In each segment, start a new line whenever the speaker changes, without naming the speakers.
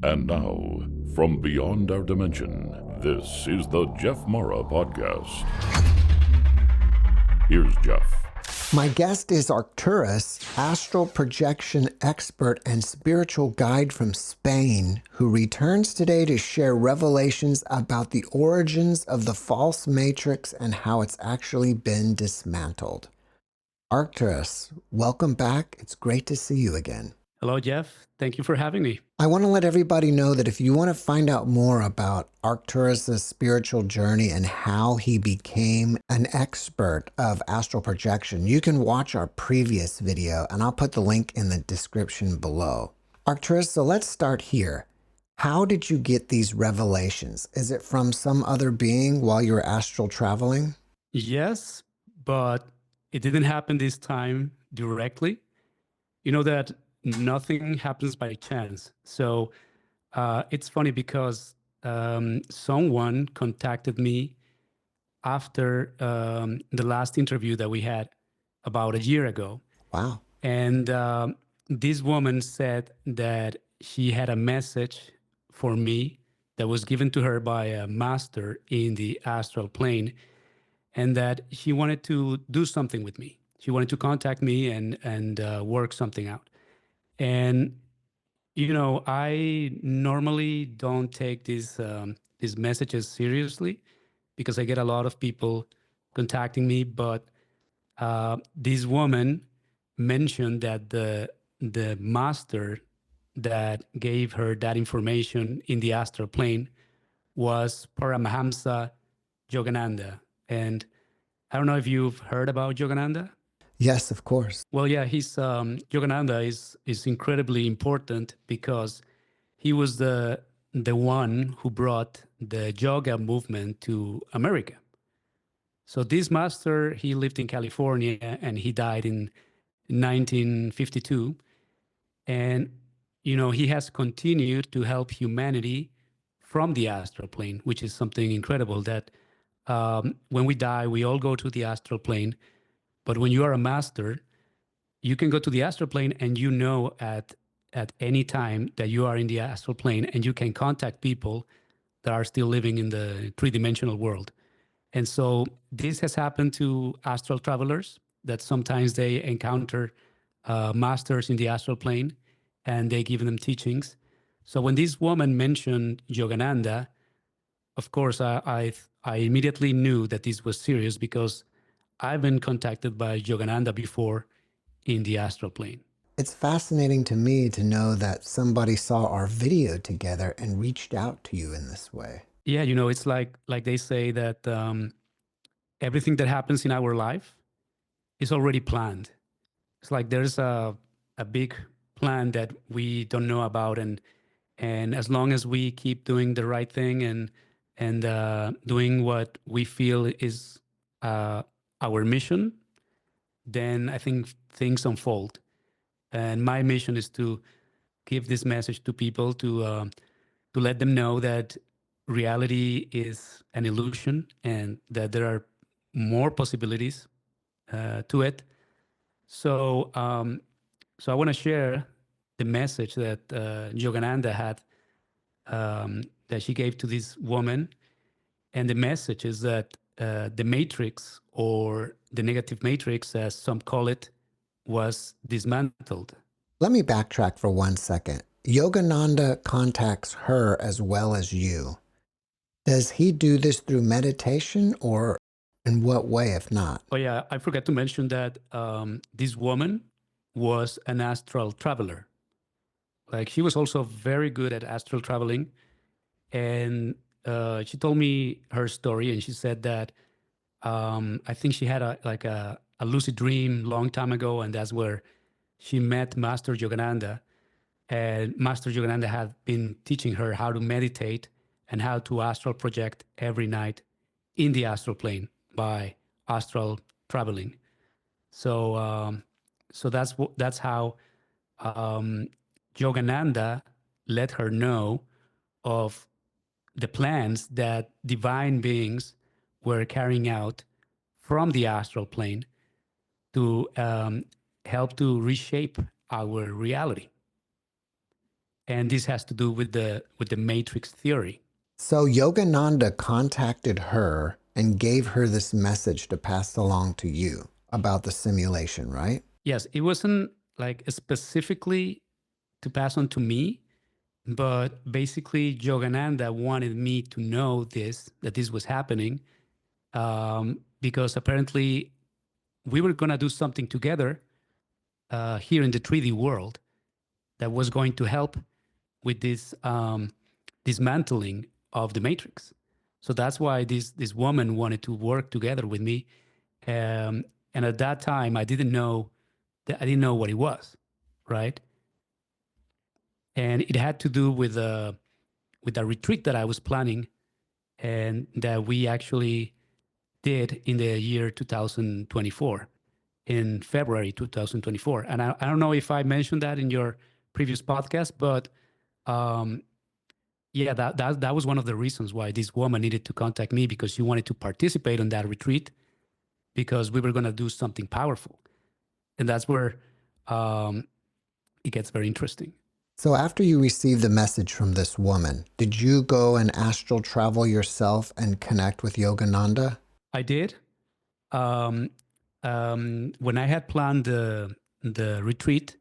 And now, from beyond our dimension, this is the JeffMara podcast. Here's Jeff.
My guest is Arcturus, astral projection expert and spiritual guide from Spain, who returns today to share revelations about the origins of the false matrix and how it's actually been dismantled. Arcturus, welcome back. It's great to see you again.
Hello, Jeff. Thank you for having me.
I want to let everybody know that if you want to find out more about Arcturus' spiritual journey and how he became an expert of astral projection, you can watch our previous video, and I'll put the link in the description below. Arcturus, so let's start here. How did you get these revelations? Is it from some other being while you were astral traveling?
Yes, but it didn't happen this time directly. You know that nothing happens by chance. So it's funny because someone contacted me after the last interview that we had about a year ago.
Wow.
And this woman said that she had a message for me that was given to her by a master in the astral plane, and that she wanted to do something with me. She wanted to contact me and work something out. And, you know, I normally don't take these messages seriously because I get a lot of people contacting me. But this woman mentioned that the master that gave her that information in the astral plane was Paramahansa Yogananda. And I don't know if you've heard about Yogananda.
Yes, of course.
Well, yeah, he's Yogananda is incredibly important because he was the one who brought the yoga movement to America. So this master, he lived in California and he died in 1952. And, you know, he has continued to help humanity from the astral plane, which is something incredible that when we die, we all go to the astral plane. But when you are a master, you can go to the astral plane and you know at any time that you are in the astral plane and you can contact people that are still living in the three-dimensional world. And so this has happened to astral travelers, that sometimes they encounter masters in the astral plane and they give them teachings. So when this woman mentioned Yogananda, of course, I immediately knew that this was serious because I've been contacted by Yogananda before in the astral plane.
It's fascinating to me to know that somebody saw our video together and reached out to you in this way.
Yeah, you know, it's like they say that everything that happens in our life is already planned. It's like there's a big plan that we don't know about, and as long as we keep doing the right thing and doing what we feel is our mission, then I think things unfold. And my mission is to give this message to people to let them know that reality is an illusion and that there are more possibilities to it. So I want to share the message that Yogananda had, that she gave to this woman. And the message is that the matrix, or the negative matrix, as some call it, was dismantled.
Let me backtrack for 1 second. Yogananda contacts her as well as you. Does he do this through meditation, or in what way, if not?
Oh yeah, I forgot to mention that this woman was an astral traveler. Like, she was also very good at astral traveling. And she told me her story, and she said that I think she had a lucid dream long time ago, and that's where she met Master Yogananda. And Master Yogananda had been teaching her how to meditate and how to astral project every night in the astral plane by astral traveling. So that's how Yogananda let her know of the plans that divine beings were carrying out from the astral plane to help to reshape our reality. And this has to do with the matrix theory.
So Yogananda contacted her and gave her this message to pass along to you about the simulation, right?
Yes, it wasn't like specifically to pass on to me, but basically Yogananda wanted me to know that this was happening, because apparently we were going to do something together here in the 3D world that was going to help with this dismantling of the matrix. So that's why this woman wanted to work together with me. And at that time, I didn't know what it was, right? And it had to do with a retreat that I was planning and that we actually did in the year 2024, in February 2024. And I don't know if I mentioned that in your previous podcast, but um, yeah, that was one of the reasons why this woman needed to contact me, because she wanted to participate in that retreat because we were going to do something powerful. And that's where it gets very interesting.
So after you received the message from this woman, did you go and astral travel yourself and connect with Yogananda?
I did. Um, when I had planned the retreat,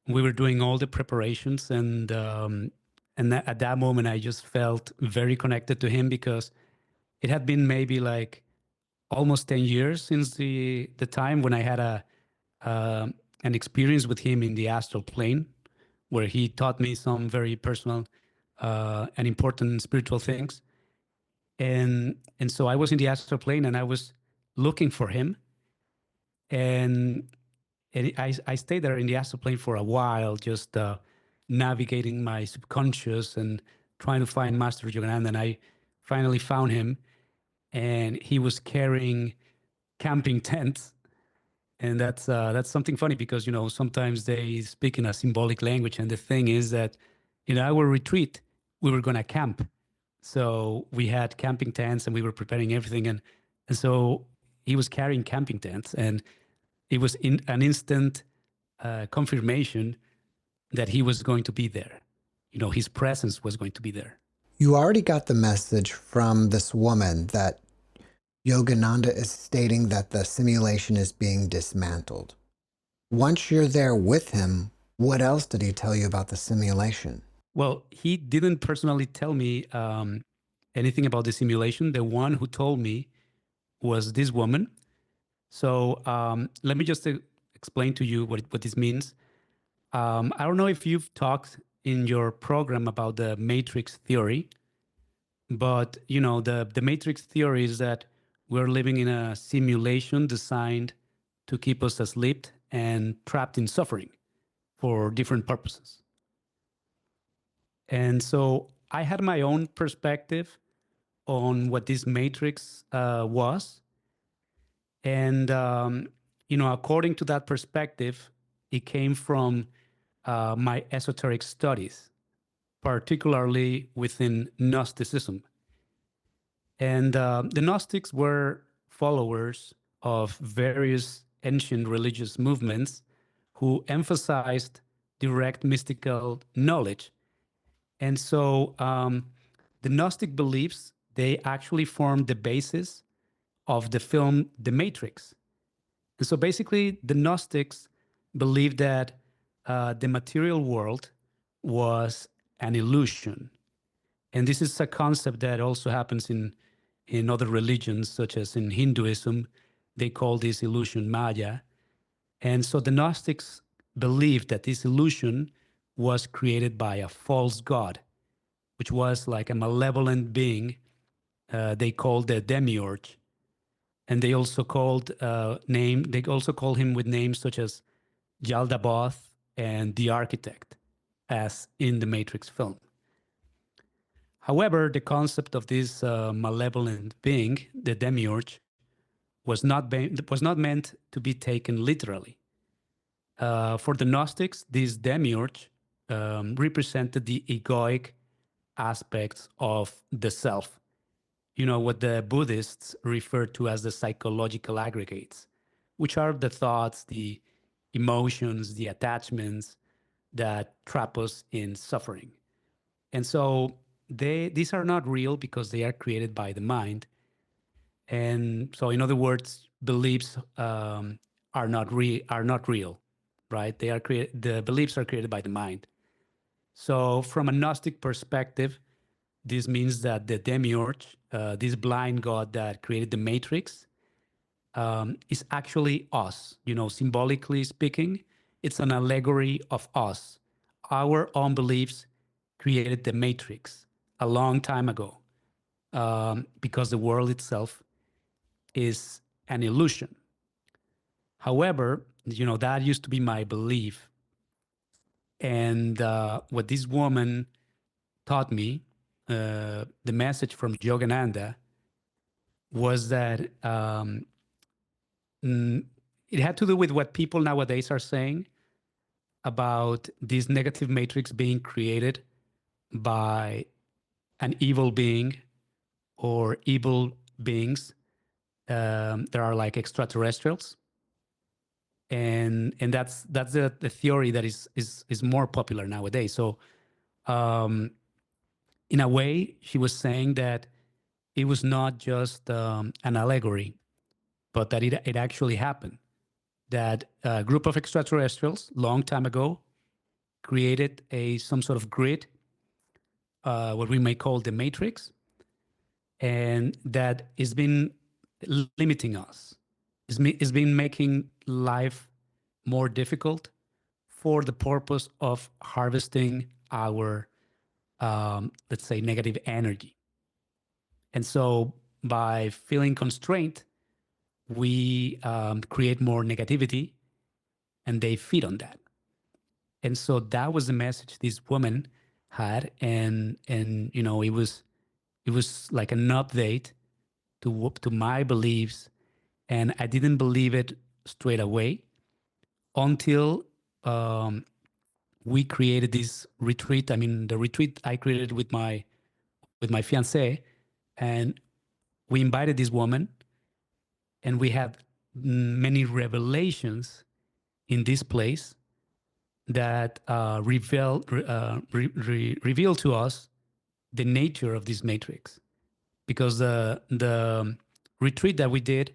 we were doing all the preparations, and at that moment, I just felt very connected to him, because it had been maybe like almost 10 years since the time when I had an experience with him in the astral plane, where he taught me some very personal and important spiritual things. And so I was in the astral plane and I was looking for him, and I stayed there in the astral plane for a while, just navigating my subconscious and trying to find Master Yogananda. And I finally found him, and he was carrying camping tents. And that's something funny, because sometimes they speak in a symbolic language, and the thing is that in our retreat we were gonna camp, so we had camping tents and we were preparing everything, and so he was carrying camping tents, and it was in an instant confirmation that he was going to be there. His presence was going to be there.
You already got the message from this woman that Yogananda is stating that the simulation is being dismantled. Once you're there with him, what else did he tell you about the simulation?
Well, he didn't personally tell me anything about the simulation. The one who told me was this woman. So let me just explain to you what this means. I don't know if you've talked in your program about the matrix theory, but the matrix theory is that we're living in a simulation designed to keep us asleep and trapped in suffering for different purposes. And so I had my own perspective on what this matrix was. And, according to that perspective, it came from my esoteric studies, particularly within Gnosticism. And the Gnostics were followers of various ancient religious movements who emphasized direct mystical knowledge. And so the Gnostic beliefs, they actually formed the basis of the film The Matrix. And so basically, the Gnostics believed that the material world was an illusion. And this is a concept that also happens in other religions, such as in Hinduism. They call this illusion Maya. And so the Gnostics believed that this illusion was created by a false god, which was like a malevolent being they called the demiurge. And they also called they also called him with names such as Yaldabaoth and the Architect, as in the Matrix film. However, the concept of this malevolent being, the demiurge, was not meant to be taken literally. For the Gnostics, this demiurge represented the egoic aspects of the self. What the Buddhists refer to as the psychological aggregates, which are the thoughts, the emotions, the attachments, that trap us in suffering. And so these are not real because they are created by the mind. And so, in other words, beliefs are not real, right? The beliefs are created by the mind. So, from a Gnostic perspective, this means that the demiurge, this blind god that created the matrix, is actually us. Symbolically speaking, it's an allegory of us. Our own beliefs created the matrix a long time ago, because the world itself is an illusion. However, that used to be my belief. And what this woman taught me, the message from Yogananda, was that it had to do with what people nowadays are saying about this negative matrix being created by an evil being or evil beings. There are like extraterrestrials, and that's the theory that is more popular nowadays. So, in a way, she was saying that it was not just an allegory, but that it actually happened. That a group of extraterrestrials, long time ago, created some sort of grid, what we may call the matrix, and that has been limiting us. It's been making life more difficult for the purpose of harvesting our, let's say, negative energy. And so by feeling constrained, we create more negativity, and they feed on that. And so that was the message this woman had, and it was like an update to my beliefs, and I didn't believe it straight away until we created this retreat. I mean, the retreat I created with my fiancée, and we invited this woman, and we had many revelations in this place that revealed to us the nature of this matrix. Because the retreat that we did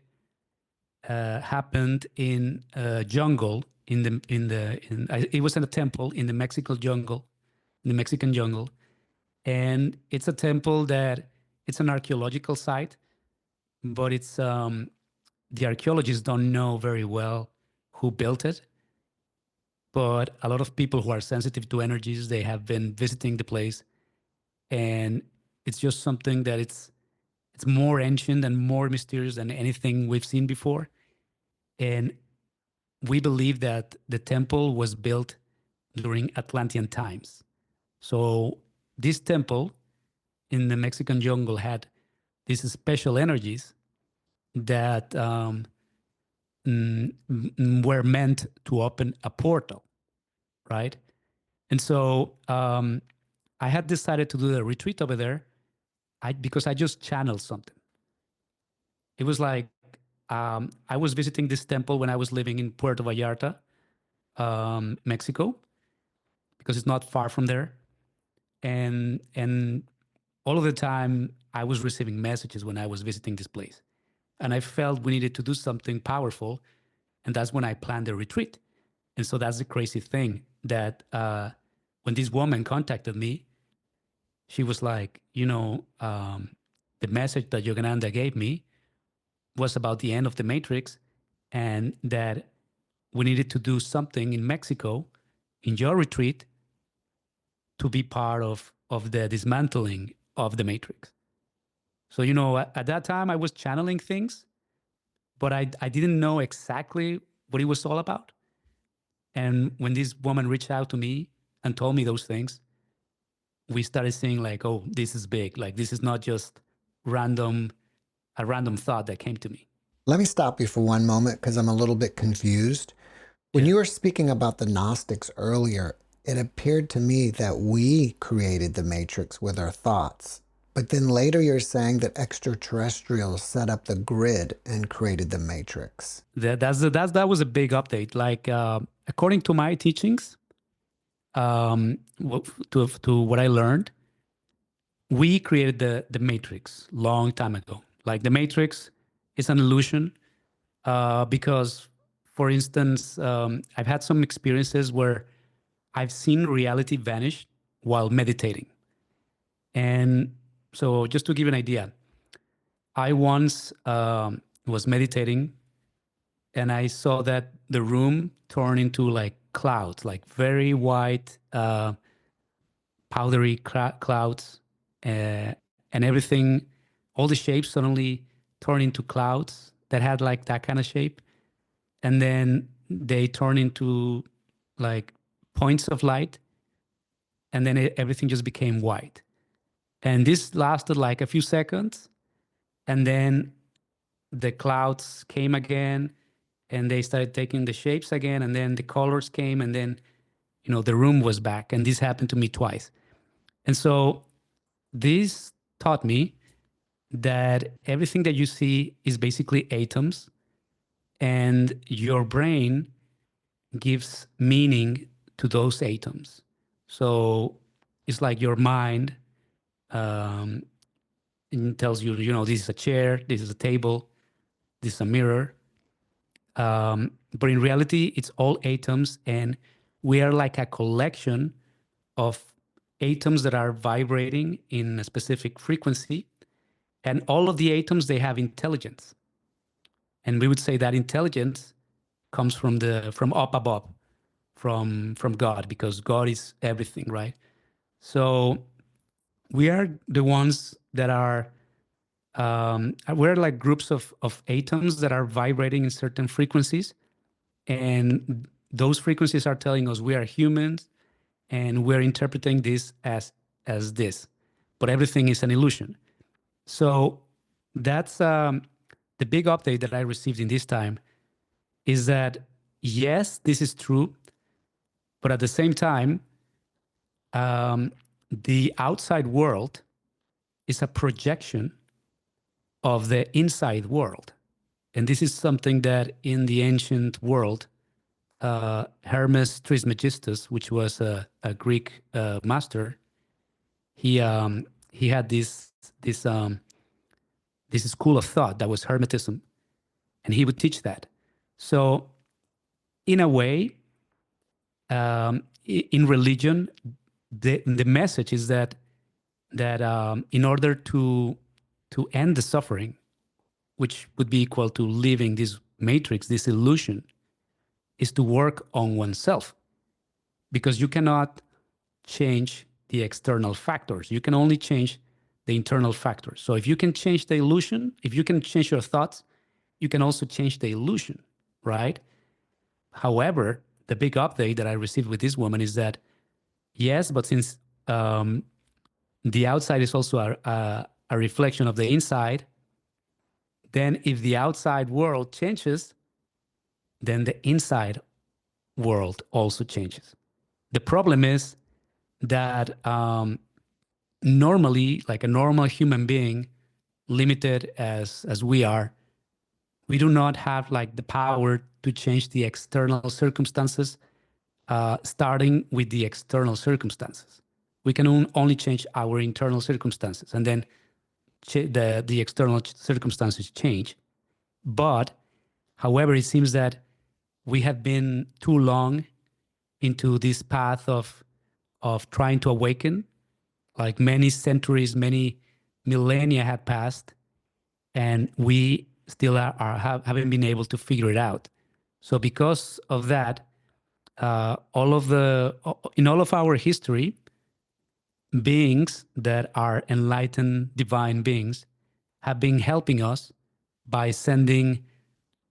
happened in a jungle it was in a temple in the Mexican jungle, and it's a temple that it's an archaeological site, but it's the archaeologists don't know very well who built it. But a lot of people who are sensitive to energies, they have been visiting the place, and it's just something that it's more ancient and more mysterious than anything we've seen before. And we believe that the temple was built during Atlantean times. So this temple in the Mexican jungle had these special energies that were meant to open a portal, right? And so I had decided to do the retreat over there because I just channeled something. It was like I was visiting this temple when I was living in Puerto Vallarta, Mexico, because it's not far from there. And all of the time I was receiving messages when I was visiting this place. And I felt we needed to do something powerful. And that's when I planned the retreat. And so that's the crazy thing, that when this woman contacted me, she was like, the message that Yogananda gave me was about the end of the matrix, and that we needed to do something in Mexico, in your retreat, to be part of the dismantling of the matrix. So, at that time I was channeling things, but I didn't know exactly what it was all about. And when this woman reached out to me and told me those things, we started seeing like, oh, this is big. Like, this is not just a random thought that came to me.
Let me stop you for one moment because I'm a little bit confused. When you were speaking about the Gnostics earlier, it appeared to me that we created the matrix with our thoughts. But then later you're saying that extraterrestrials set up the grid and created the matrix.
That was a big update. Like, according to my teachings, to what I learned, we created the Matrix long time ago. Like the Matrix is an illusion because, for instance, I've had some experiences where I've seen reality vanish while meditating. And so, just to give you an idea, I once was meditating and I saw that the room turned into like clouds, like very white, powdery clouds, and everything, all the shapes suddenly turned into clouds that had like that kind of shape. And then they turn into like points of light, and then everything just became white. And this lasted like a few seconds, and then the clouds came again, and they started taking the shapes again, and then the colors came, and then the room was back. And this happened to me twice. And so this taught me that everything that you see is basically atoms, and your brain gives meaning to those atoms. So it's like your mind um, tells you, this is a chair, this is a table, this is a mirror. But in reality, it's all atoms, and we are like a collection of atoms that are vibrating in a specific frequency. And all of the atoms, they have intelligence. And we would say that intelligence comes from up above, from God, because God is everything, right? So we are the ones that are we're like groups of atoms that are vibrating in certain frequencies, and those frequencies are telling us we are humans, and we're interpreting this as this, but everything is an illusion. So that's the big update that I received in this time, is that yes, this is true, but at the same time, the outside world is a projection of the inside world. And this is something that in the ancient world, Hermes Trismegistus, which was a Greek master, he had this school of thought that was Hermetism, and he would teach that. So, in a way, in religion, the message is that in order to end the suffering, which would be equal to leaving this matrix, this illusion, is to work on oneself, because you cannot change the external factors. You can only change the internal factors. So if you can change the illusion, if you can change your thoughts, you can also change the illusion, right? However, the big update that I received with this woman is that, yes, but since the outside is also a reflection of the inside, then if the outside world changes, then the inside world also changes. The problem is that normally, like a normal human being, limited as we are, we do not have like the power to change the external circumstances, starting with the external circumstances. We can only change our internal circumstances, and then the external circumstances change. But, however, it seems that we have been too long into this path of trying to awaken. Like many centuries, many millennia had passed, and we still haven't been able to figure it out. So because of that, in all of our history, beings that are enlightened divine beings have been helping us by sending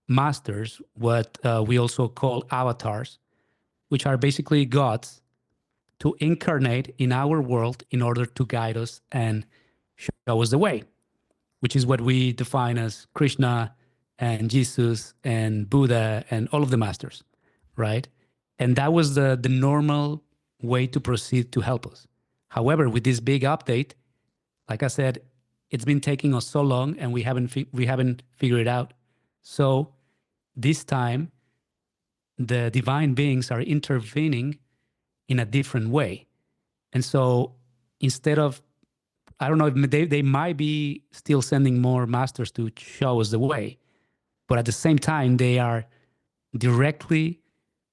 masters, what we also call avatars, which are basically gods, to incarnate in our world in order to guide us and show us the way, which is what we define as Krishna and Jesus and Buddha and all of the masters, right? And that was the normal way to proceed to help us. However, with this big update, like I said, it's been taking us so long, and we haven't figured it out. So this time, the divine beings are intervening in a different way. And so instead of, I don't know, if they might be still sending more masters to show us the way, but at the same time, they are directly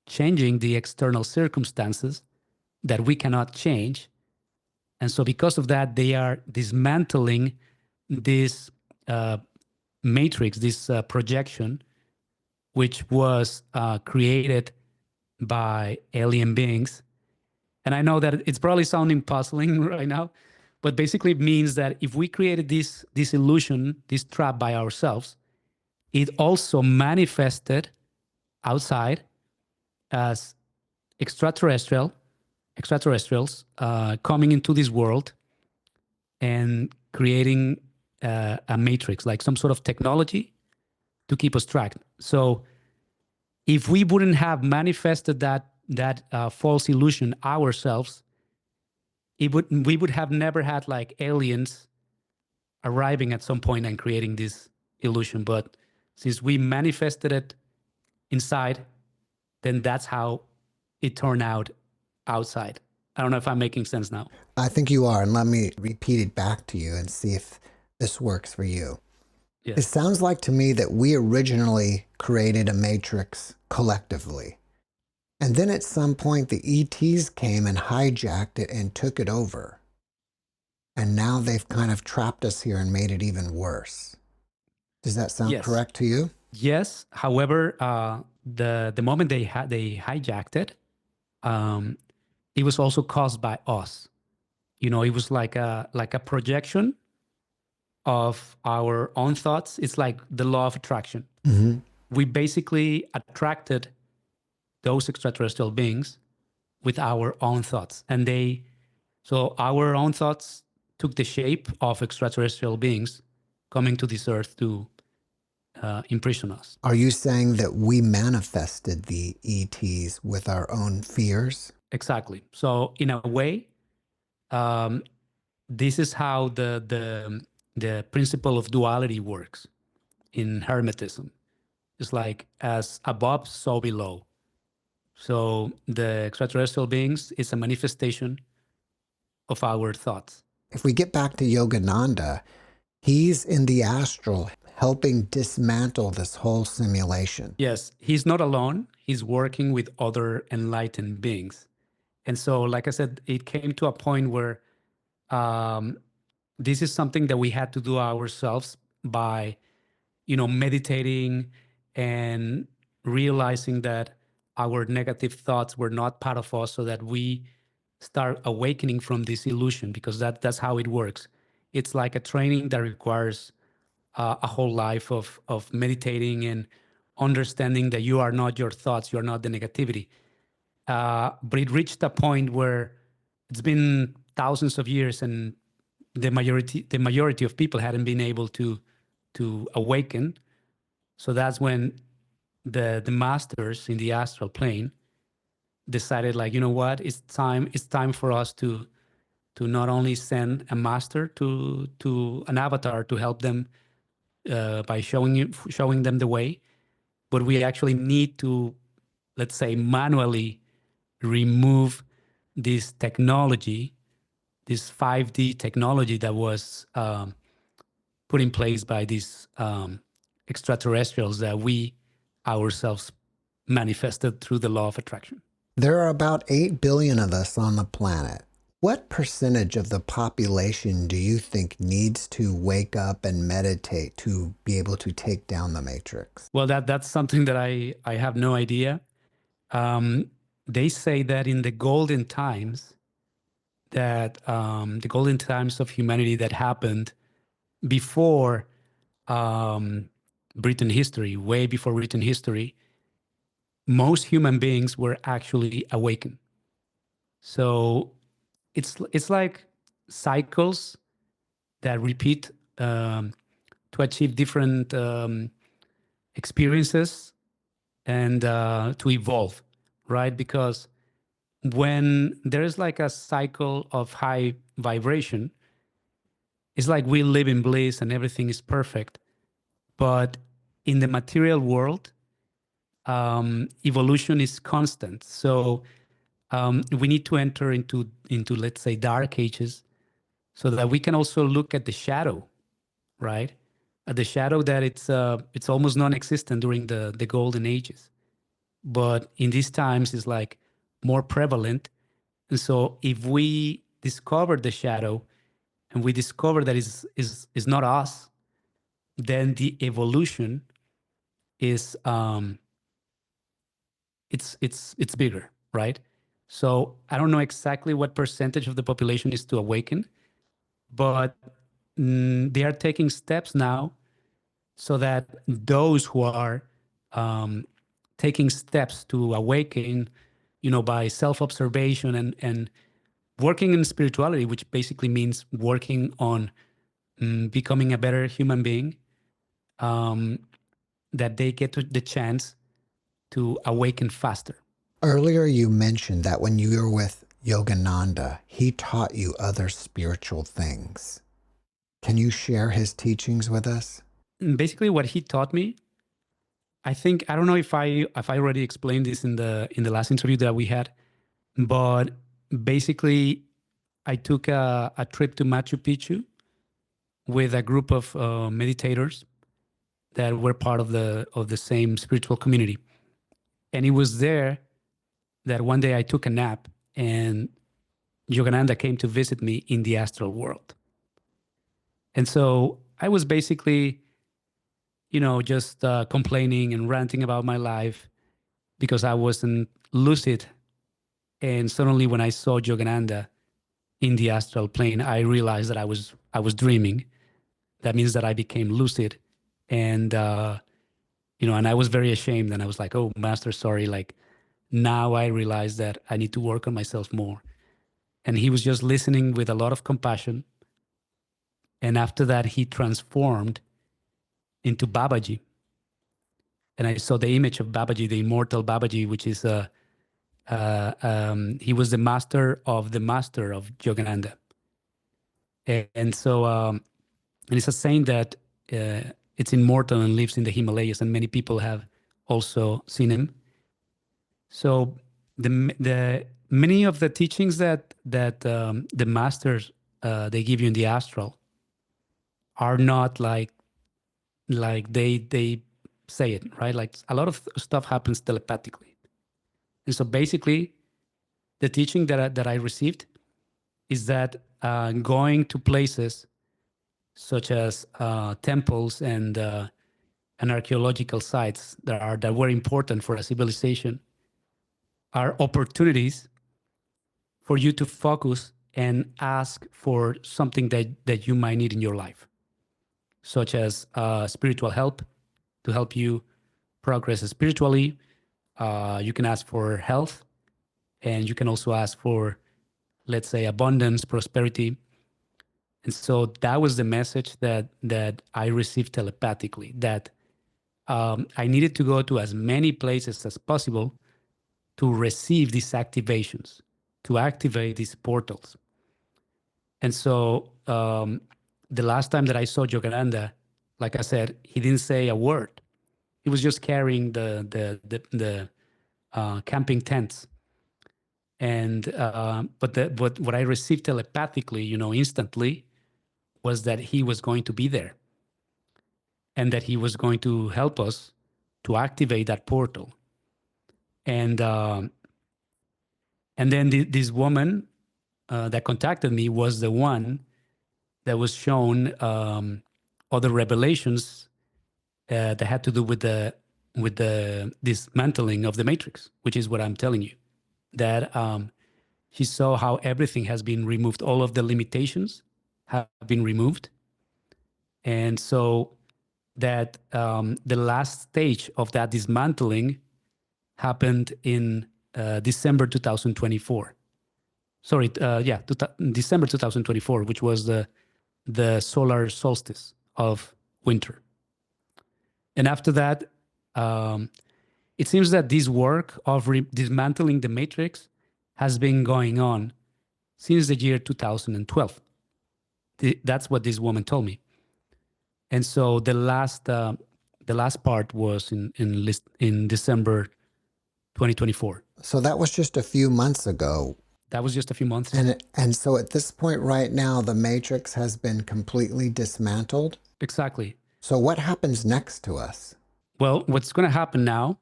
changing the external circumstances that we cannot change. And so because of that, they are dismantling this matrix, this projection, which was created by alien beings. And I know that it's probably sounding puzzling right now, but basically it means that if we created this illusion, this trap by ourselves, it also manifested outside as extraterrestrials coming into this world and creating a matrix, like some sort of technology to keep us tracked. So if we wouldn't have manifested that false illusion ourselves, we would have never had like aliens arriving at some point and creating this illusion. But since we manifested it inside, then that's how it turned out outside. I don't know if I'm making sense now.
I think you are. And let me repeat it back to you and see if this works for you.
Yes.
It sounds like to me that we originally created a matrix collectively. And then at some point, the ETs came and hijacked it and took it over. And now they've kind of trapped us here and made it even worse. Does that sound
Yes.
correct to you?
Yes. However, the moment they hijacked it, it was also caused by us. You know, it was like a projection of our own thoughts. It's like the law of attraction.
Mm-hmm.
We basically attracted those extraterrestrial beings with our own thoughts. And so our own thoughts took the shape of extraterrestrial beings coming to this earth to imprison us.
Are you saying that we manifested the ETs with our own fears?
Exactly. So in a way, this is how the principle of duality works in Hermetism. It's like as above, so below. So the extraterrestrial beings is a manifestation of our thoughts.
If we get back to Yogananda, he's in the astral helping dismantle this whole simulation.
Yes, he's not alone. He's working with other enlightened beings. And so, like I said, it came to a point where this is something that we had to do ourselves by, meditating and realizing that our negative thoughts were not part of us, so that we start awakening from this illusion, because that's how it works. It's like a training that requires a whole life of meditating and understanding that you are not your thoughts, you are not the negativity. But it reached a point where it's been thousands of years, and the majority of people hadn't been able to awaken. So that's when the masters in the astral plane decided, like, you know what, it's time for us to not only send a master to an avatar to help them by showing them the way, but we actually need to, let's say, manually remove this technology, this 5D technology that was put in place by these extraterrestrials that we ourselves manifested through the law of attraction.
There are about 8 billion of us on the planet. What percentage of the population do you think needs to wake up and meditate to be able to take down the matrix?
Well, that's something that I have no idea. They say that in the golden times, that the golden times of humanity that happened before written history, way before written history, most human beings were actually awakened. So it's like cycles that repeat to achieve different experiences and to evolve, right? Because when there is like a cycle of high vibration, it's like we live in bliss and everything is perfect. But in the material world, evolution is constant. So we need to enter into let's say dark ages, so that we can also look at the shadow, right? At the shadow that it's almost non-existent during the golden ages, but in these times is like more prevalent. And so if we discover the shadow and we discover that is not us, then the evolution is it's bigger, right? So I don't know exactly what percentage of the population is to awaken, but they are taking steps now so that those who are taking steps to awaken, by self-observation and working in spirituality, which basically means working on becoming a better human being, that they get the chance to awaken faster.
Earlier, you mentioned that when you were with Yogananda, he taught you other spiritual things. Can you share his teachings with us?
Basically, what he taught me, I think, I don't know if I already explained this in the last interview that we had, but basically, I took a trip to Machu Picchu with a group of meditators that were part of the same spiritual community, and it was there that one day I took a nap and Yogananda came to visit me in the astral world. And so I was basically, just complaining and ranting about my life because I wasn't lucid. And suddenly, when I saw Yogananda in the astral plane, I realized that I was dreaming. That means that I became lucid, and and I was very ashamed. And I was like, "Oh, Master, sorry. Like now, I realize that I need to work on myself more." And he was just listening with a lot of compassion. And after that, he transformed into Babaji. And I saw the image of Babaji, the immortal Babaji, which is he was the master of Yogananda. And so, and it's a saying that it's immortal and lives in the Himalayas, and many people have also seen him. So the many of the teachings that the masters they give you in the astral are not like they say it, right? Like a lot of stuff happens telepathically. And so basically, the teaching that I received is that going to places such as temples and archaeological sites that were important for a civilization are opportunities for you to focus and ask for something that you might need in your life, such as spiritual help to help you progress spiritually. You can ask for health, and you can also ask for, let's say, abundance, prosperity. And so that was the message that I received telepathically, that I needed to go to as many places as possible to receive these activations, to activate these portals. And so the last time that I saw Yogananda, like I said, he didn't say a word. He was just carrying the camping tents. And but what I received telepathically, instantly, was that he was going to be there, and that he was going to help us to activate that portal. And then this woman that contacted me was the one that was shown other revelations that had to do with the dismantling of the matrix, which is what I'm telling you. That she saw how everything has been removed, all of the limitations have been removed, and so that the last stage of that dismantling happened in December 2024. Sorry, December 2024, which was the solar solstice of winter. And after that, it seems that this work of dismantling the matrix has been going on since the year 2012. That's what this woman told me. And so the last part was in December 2024.
So that was just a few months ago.
That was just a few months.
And so at this point right now, the matrix has been completely dismantled.
Exactly.
So what happens next to us?
Well, what's going to happen now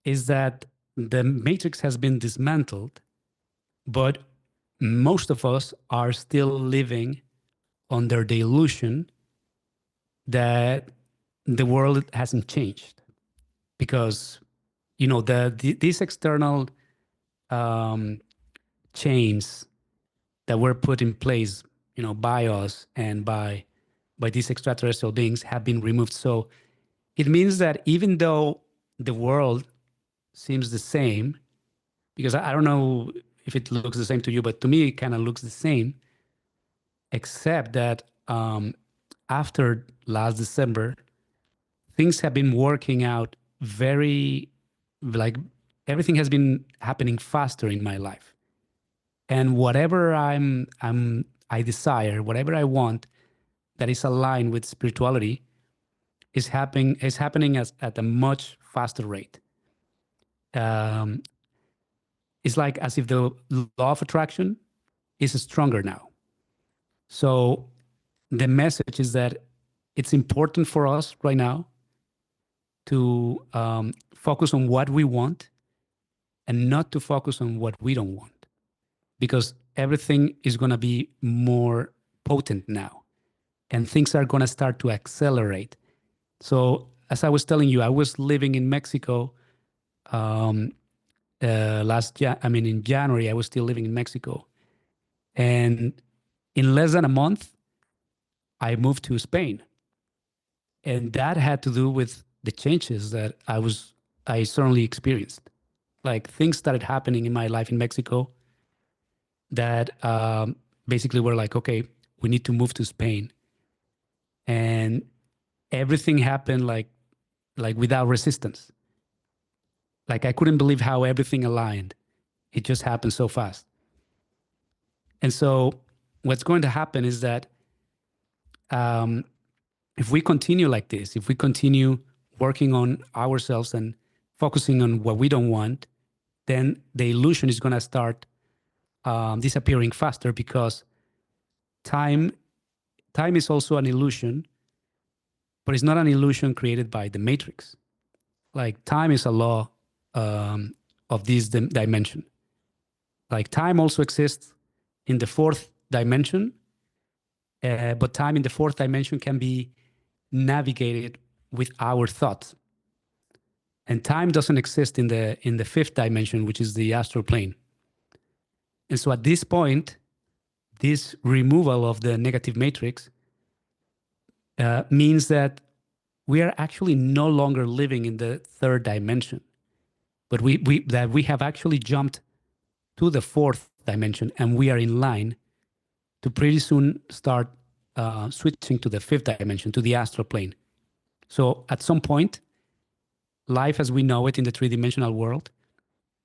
is that the matrix has been dismantled, but most of us are still living under the illusion that the world hasn't changed, because these external um, chains that were put in place, by us and by these extraterrestrial beings have been removed. So it means that even though the world seems the same, because I don't know if it looks the same to you, but to me it kind of looks the same, except that after last December, things have been working out very, like, everything has been happening faster in my life. And whatever I desire, whatever I want that is aligned with spirituality is happening at a much faster rate. Um, it's like as if the law of attraction is stronger now. So the message is that it's important for us right now to focus on what we want and not to focus on what we don't want, because everything is going to be more potent now and things are going to start to accelerate. So as I was telling you, I was living in Mexico um, in January. I was still living in Mexico, and in less than a month I moved to Spain. And that had to do with the changes that I certainly experienced. Like, things started happening in my life in Mexico that basically were like, okay, we need to move to Spain. And everything happened like without resistance. Like, I couldn't believe how everything aligned. It just happened so fast. And so what's going to happen is that um, if we continue like this, if we continue working on ourselves and focusing on what we don't want, then the illusion is going to start disappearing faster, because time is also an illusion, but it's not an illusion created by the matrix. Like, time is a law of this dimension. Like, time also exists in the fourth dimension, but time in the fourth dimension can be navigated with our thoughts. And time doesn't exist in the fifth dimension, which is the astral plane. And so at this point, this removal of the negative matrix means that we are actually no longer living in the third dimension, but we have actually jumped to the fourth dimension, and we are in line to pretty soon start switching to the fifth dimension, to the astral plane. So at some point, life as we know it in the three-dimensional world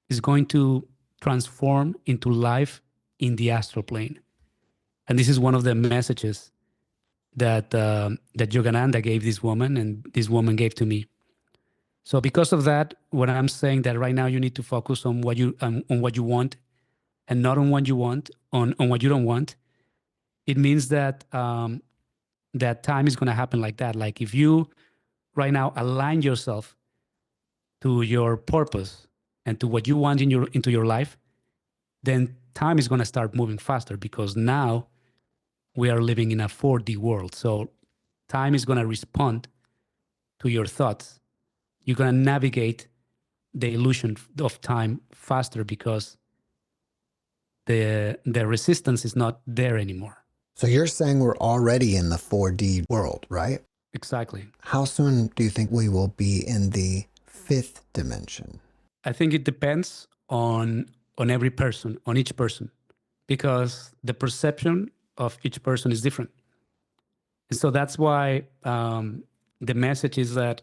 is going to transform into life in the astral plane. And this is one of the messages that Yogananda gave this woman, and this woman gave to me. So because of that, when I'm saying that right now you need to focus on what you want, and not on what you want, on what you don't want, it means that that time is going to happen like that. Like, if you right now align yourself to your purpose and to what you want into your life, then time is going to start moving faster, because now we are living in a 4D world. So time is going to respond to your thoughts. You're going to navigate the illusion of time faster, because the resistance is not there anymore.
So you're saying we're already in the 4D world, right?
Exactly.
How soon do you think we will be in the fifth dimension?
I think it depends on every person, on each person, because the perception of each person is different. And so that's why the message is that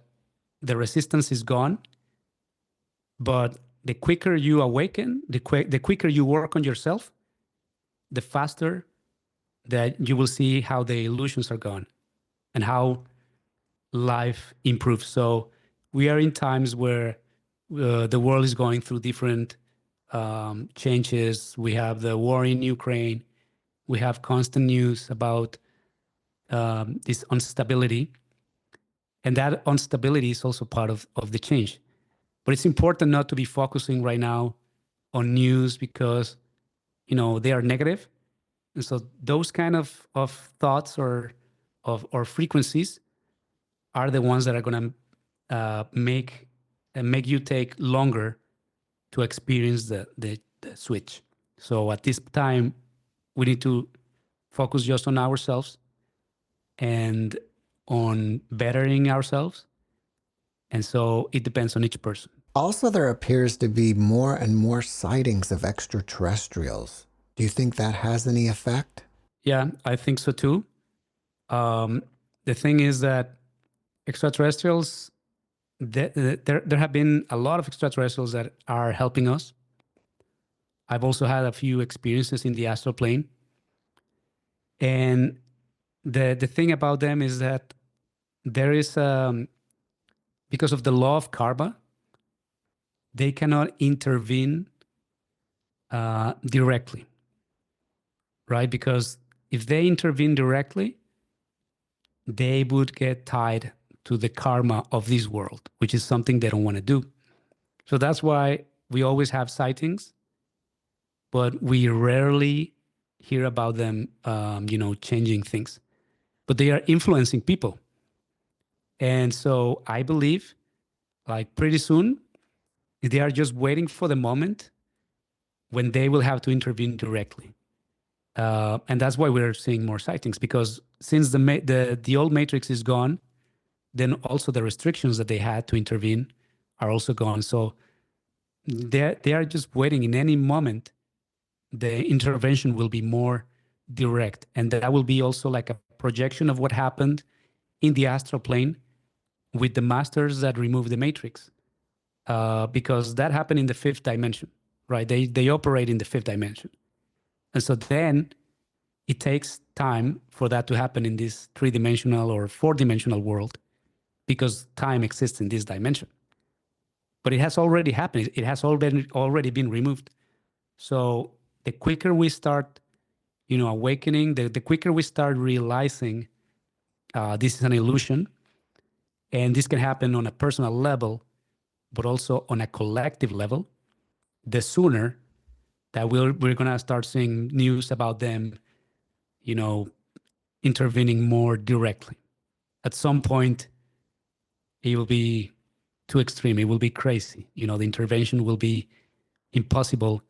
the resistance is gone, but the quicker you awaken, the quicker you work on yourself, the faster that you will see how the illusions are gone and how life improves. So we are in times where the world is going through different changes. We have the war in Ukraine. We have constant news about this instability. And that instability is also part of the change. But it's important not to be focusing right now on news because, they are negative. And so those kind of thoughts or frequencies are the ones that are going to make you take longer to experience the switch. So at this time, we need to focus just on ourselves and on bettering ourselves. And so it depends on each person.
Also, there appears to be more and more sightings of extraterrestrials. Do you think that has any effect?
Yeah, I think so too. The thing is that extraterrestrials, there have been a lot of extraterrestrials that are helping us. I've also had a few experiences in the astral plane. And the thing about them is that there is, because of the law of karma, they cannot intervene directly, right? Because if they intervene directly, they would get tied to the karma of this world, which is something they don't want to do. So that's why we always have sightings, but we rarely hear about them, changing things. But they are influencing people. And so I believe, like pretty soon, they are just waiting for the moment when they will have to intervene directly. And that's why we're seeing more sightings, because since the old matrix is gone, then also the restrictions that they had to intervene are also gone. So they are just waiting. In any moment, the intervention will be more direct. And that will be also like a projection of what happened in the astral plane with the masters that removed the matrix. Because that happened in the fifth dimension, right? They operate in the fifth dimension. And so then it takes time for that to happen in this three-dimensional or four-dimensional world, because time exists in this dimension. But it has already happened. It has already been removed. So the quicker we start, awakening, the quicker we start realizing this is an illusion, and this can happen on a personal level, but also on a collective level, the sooner that we're going to start seeing news about them, intervening more directly. At some point, it will be too extreme. It will be crazy. The intervention will be impossible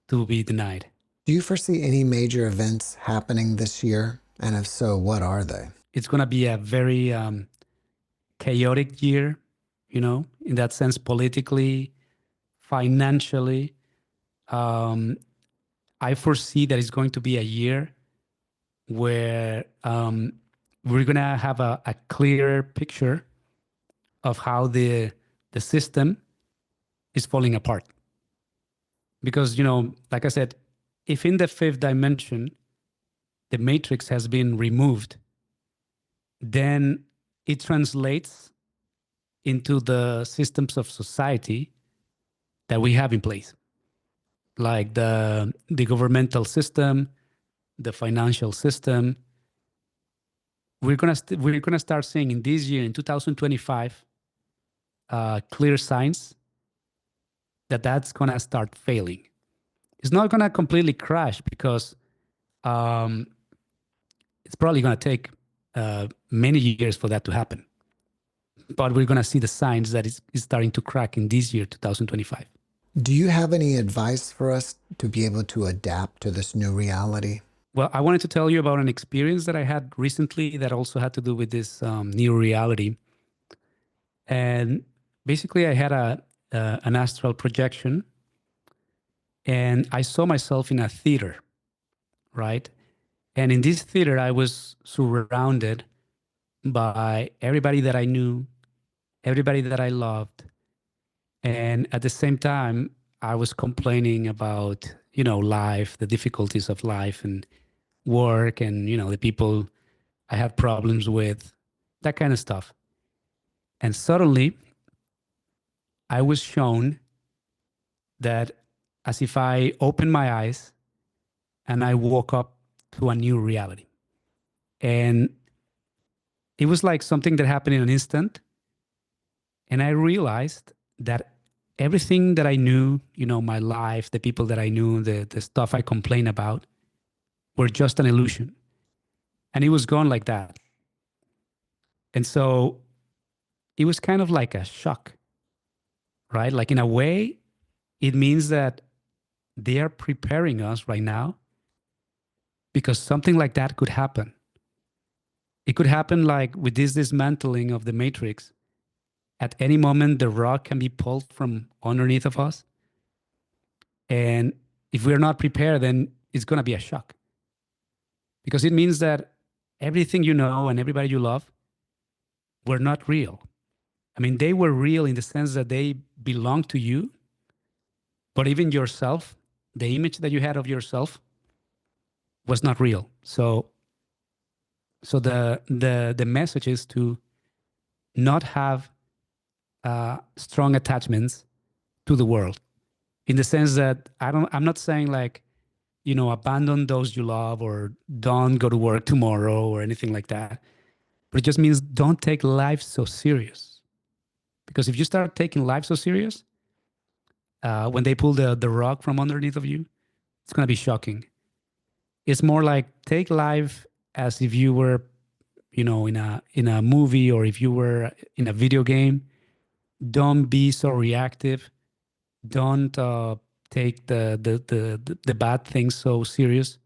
to be denied.
Do you foresee any major events happening this year? And if so, what are they?
It's going to be a very chaotic year, in that sense, politically, financially. I foresee that it's going to be a year where we're going to have a clear picture of how the system is falling apart. Because, like I said, if in the fifth dimension, the matrix has been removed, then it translates into the systems of society that we have in place, like the governmental system, the financial system. We're gonna start seeing in this year, in 2025, clear signs that that's gonna start failing. It's not gonna completely crash, because it's probably gonna take many years for that to happen. But we're gonna see the signs that it's starting to crack in this year, 2025.
Do you have any advice for us to be able to adapt to this new reality?
Well, I wanted to tell you about an experience that I had recently that also had to do with this new reality. And basically, I had an astral projection, and I saw myself in a theater, right? And in this theater, I was surrounded by everybody that I knew, everybody that I loved. And at the same time, I was complaining about, life, the difficulties of life and work, and, the people I had problems with, that kind of stuff. And suddenly, I was shown that as if I opened my eyes and I woke up to a new reality. And it was like something that happened in an instant. And I realized that everything that I knew, my life, the people that I knew, the stuff I complained about, were just an illusion. And it was gone like that. And so it was kind of like a shock, right? Like in a way, it means that they are preparing us right now because something like that could happen. It could happen like with this dismantling of the matrix. At any moment, the rug can be pulled from underneath of us. And if we're not prepared, then it's going to be a shock. Because it means that everything you know and everybody you love were not real. I mean, they were real in the sense that they belong to you, but even yourself, the image that you had of yourself was not real. So the message is to not have strong attachments to the world, in the sense that I'm not saying like, abandon those you love or don't go to work tomorrow or anything like that. But it just means don't take life so serious. Because if you start taking life so serious, when they pull the rug from underneath of you, it's going to be shocking. It's more like take life as if you were, in a movie, or if you were in a video game. Don't be so reactive. Don't take the bad things so serious,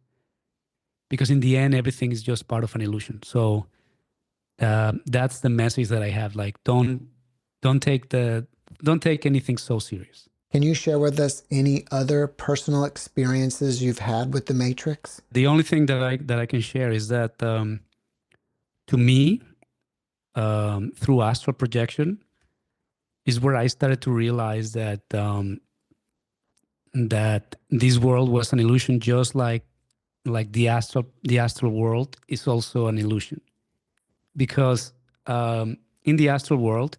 because in the end, everything is just part of an illusion. So that's the message that I have. Like, don't take anything so serious.
Can you share with us any other personal experiences you've had with the Matrix?
The only thing that I can share is that to me, through astral projection, is where I started to realize that that this world was an illusion, just like the astral world is also an illusion. Because in the astral world,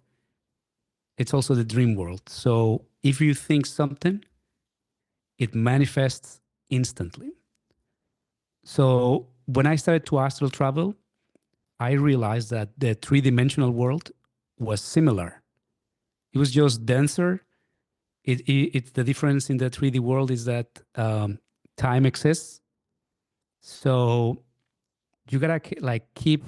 it's also the dream world. So if you think something, it manifests instantly. So when I started to astral travel, I realized that the three-dimensional world was similar. It was just denser. It's the difference in the 3D world is that time exists. So you gotta like keep,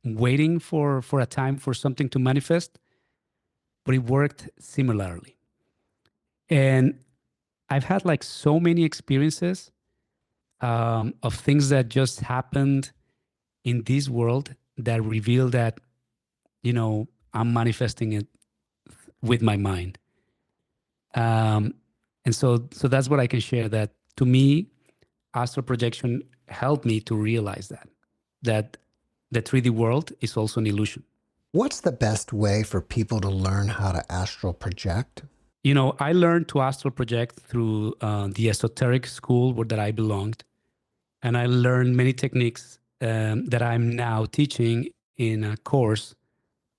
waiting for a time for something to manifest. But it worked similarly. And I've had like so many experiences of things that just happened in this world that reveal that, I'm manifesting it with my mind. And so that's what I can share, that to me, astral projection helped me to realize that the 3D world is also an illusion.
What's the best way for people to learn how to astral project?
I learned to astral project through the esoteric school that I belonged. And I learned many techniques that I'm now teaching in a course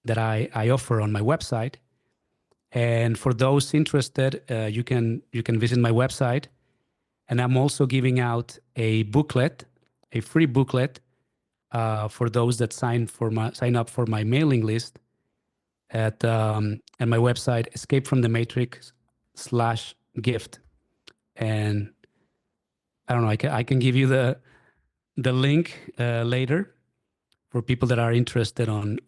that I offer on my website. And for those interested, you can visit my website. And I'm also giving out a booklet, a free booklet, for those that sign up for my mailing list at my website, escapefromthematrix/gift. And I don't know, I can give you the link later for people that are interested on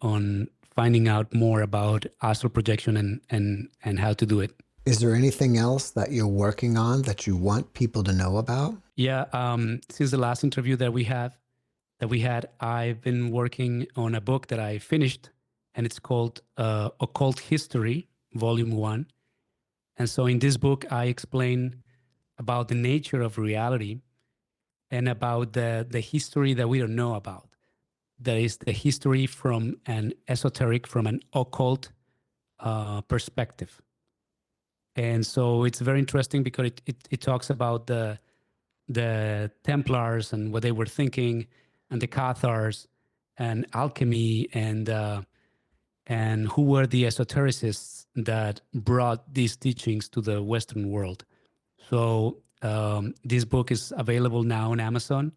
finding out more about astral projection and how to do it.
Is there anything else that you're working on that you want people to know about?
Yeah, since the last interview that we had, I've been working on a book that I finished, and it's called Occult History, Volume 1. And so in this book, I explain about the nature of reality and about the history that we don't know about. That is the history from an esoteric, from an occult perspective. And so it's very interesting because it talks about the Templars and what they were thinking, and the Cathars and alchemy and and who were the esotericists that brought these teachings to the Western world. So this book is available now on Amazon,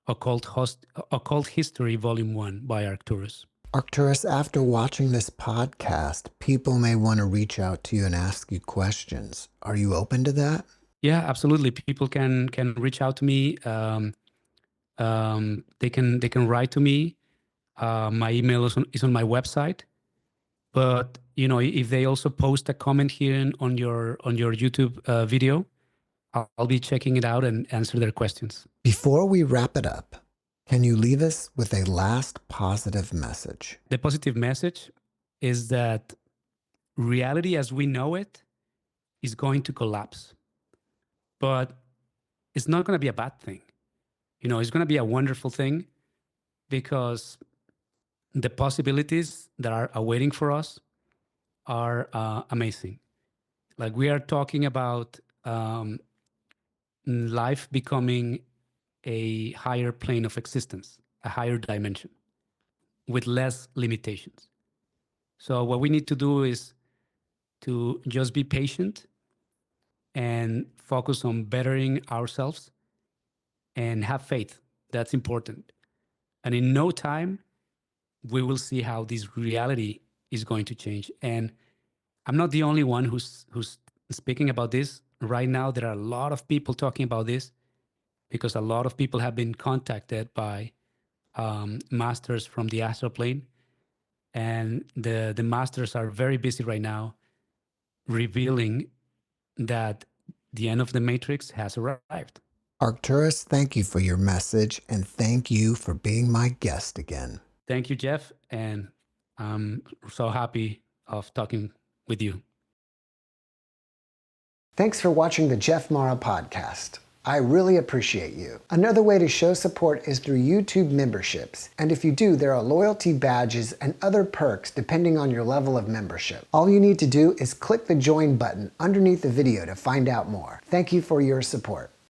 Occult History Volume 1 by Arcturus.
Arcturus, after watching this podcast, people may want to reach out to you and ask you questions. Are you open to that?
Yeah, absolutely. People can reach out to me. They can write to me. My email is on my website. But if they also post a comment here on your YouTube video, I'll be checking it out and answer their questions.
Before we wrap it up, can you leave us with a last positive message?
The positive message is that reality as we know it is going to collapse. But it's not going to be a bad thing. It's going to be a wonderful thing, because the possibilities that are awaiting for us are amazing. Like, we are talking about life becoming a higher plane of existence, a higher dimension with less limitations. So what we need to do is to just be patient and focus on bettering ourselves and have faith. That's important. And in no time, we will see how this reality is going to change. And I'm not the only one who's speaking about this. Right now, there are a lot of people talking about this, because a lot of people have been contacted by masters from the astral plane. And the masters are very busy right now revealing that the end of the matrix has arrived.
Arcturus, thank you for your message, and thank you for being my guest again.
Thank you, Jeff. And I'm so happy of talking with you.
Thanks for watching the JeffMara podcast. I really appreciate you. Another way to show support is through YouTube memberships. And if you do, there are loyalty badges and other perks depending on your level of membership. All you need to do is click the join button underneath the video to find out more. Thank you for your support.